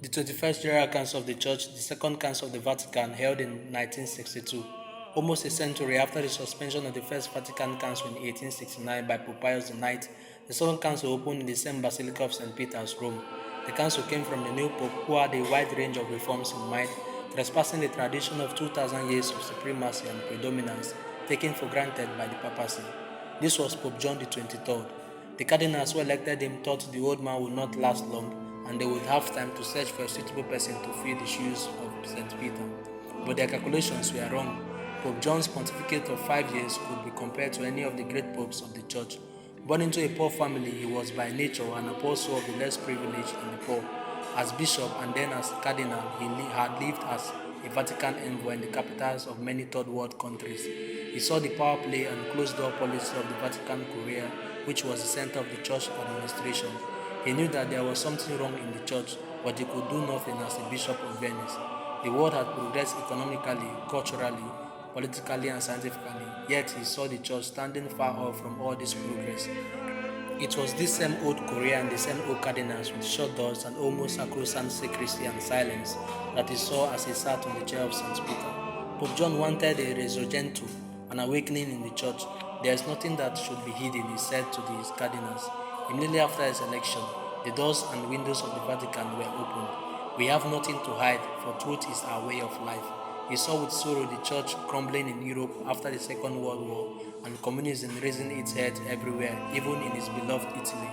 The 21st General Council of the Church, the Second Council of the Vatican, held in 1962, almost a century after the suspension of the First Vatican Council in 1869 by Pope Pius IX. The Second Council opened in the same Basilica of St. Peter's, Rome. The council came from the new Pope, who had a wide range of reforms in mind, trespassing the tradition of 2,000 years of supremacy and predominance taken for granted by the papacy. This was Pope John the 23rd. The cardinals who elected him thought the old man would not last long and they would have time to search for a suitable person to fill the shoes of St. Peter. But their calculations were wrong. Pope John's pontificate of 5 years could be compared to any of the great popes of the church. Born into a poor family, he was by nature an apostle of the less privileged and the poor. As bishop and then as cardinal, he had lived as a Vatican envoy in the capitals of many third world countries. He saw the power play and closed door policy of the Vatican Curia, which was the center of the church administration. He knew that there was something wrong in the church, but he could do nothing as a bishop of Venice. The world had progressed economically, culturally, politically, and scientifically, yet he saw the church standing far off from all this progress. It was this same old Korea and the same old cardinals with shut doors and almost sacrosanct secrecy and silence that he saw as he sat on the chair of St. Peter. Pope John wanted a resurgento, an awakening in the church. There is nothing that should be hidden, he said to his cardinals. Immediately after his election, the doors and windows of the Vatican were opened. We have nothing to hide, for truth is our way of life. He saw with sorrow the church crumbling in Europe after the Second World War and communism raising its head everywhere, even in his beloved Italy.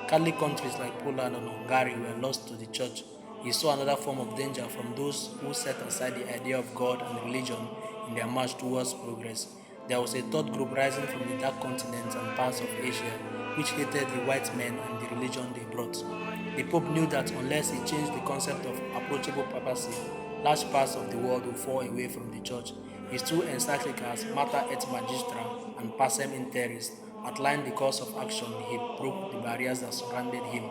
Catholic countries like Poland and Hungary were lost to the church. He saw another form of danger from those who set aside the idea of God and religion in their march towards progress. There was a third group rising from the dark continents and parts of Asia, which hated the white men and the religion they brought. The Pope knew that unless he changed the concept of approachable papacy, large parts of the world would fall away from the church. His two encyclicals, Mater et Magistra and Pacem in Terris, outlined the course of action. He broke the barriers that surrounded him.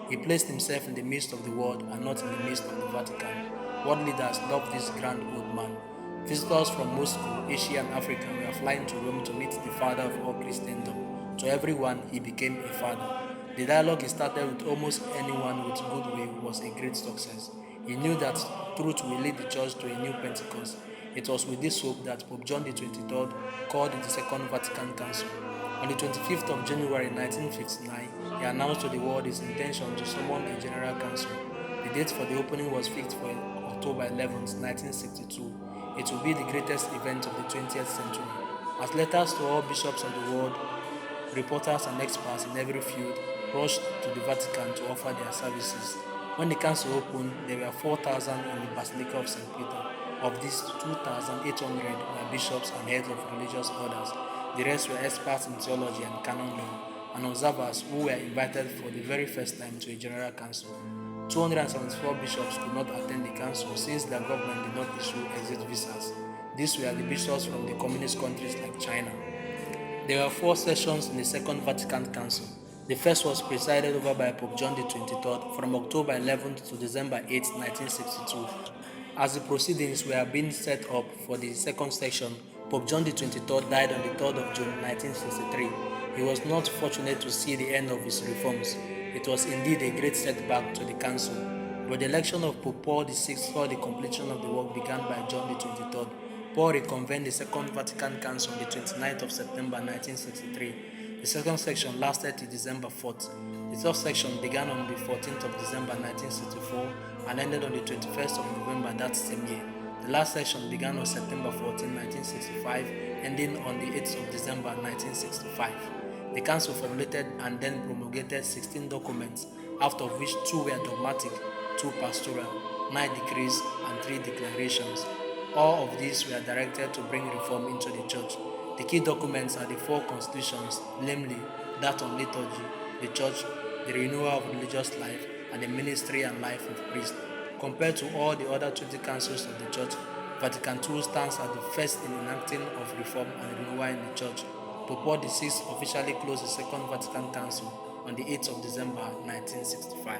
He placed himself in the midst of the world and not in the midst of the Vatican. World leaders loved this grand old man. Visitors from Moscow, Asia, and Africa were flying to Rome to meet the father of all Christendom. To everyone, he became a father. The dialogue he started with almost anyone with goodwill was a great success. He knew that truth will lead the church to a new Pentecost. It was with this hope that Pope John the 23rd called the Second Vatican Council. On the 25th of January 1959, he announced to the world his intention to summon a General Council. The date for the opening was fixed for October 11, 1962. It will be the greatest event of the 20th century. As letters to all bishops of the world, reporters and experts in every field rushed to the Vatican to offer their services. When the council opened, there were 4,000 in the Basilica of St. Peter. Of these, 2,800 were bishops and heads of religious orders. The rest were experts in theology and canon law, and observers who were invited for the very first time to a general council. 274 bishops could not attend the council since their government did not issue exit visas. These were the bishops from the communist countries like China. There were 4 sessions in the Second Vatican Council. The first was presided over by Pope John the 23rd from October 11th to December 8, 1962. As the proceedings were being set up for the second session, Pope John the 23rd died on the 3rd of June 1963. He was not fortunate to see the end of his reforms. It was indeed a great setback to the council, but the election of Pope Paul VI saw the completion of the work begun by John the 23rd. Paul reconvened the Second Vatican Council on the 29th of September 1963. The second section lasted till December 4th. The third section began on the 14th of December 1964 and ended on the 21st of November that same year. The last section began on September 14, 1965, ending on the 8th of December 1965. The council formulated and then promulgated 16 documents, out of which 2 were dogmatic, 2 pastoral, 9 decrees, and 3 declarations. All of these were directed to bring reform into the church. The key documents are the 4 constitutions, namely that on liturgy, the church, the renewal of religious life, and the ministry and life of priests. Compared to all the other 20 councils of the church, Vatican II stands as the first in enacting of reform and renewal in the church. Pope Paul VI officially closed the Second Vatican Council on the 8th of December 1965.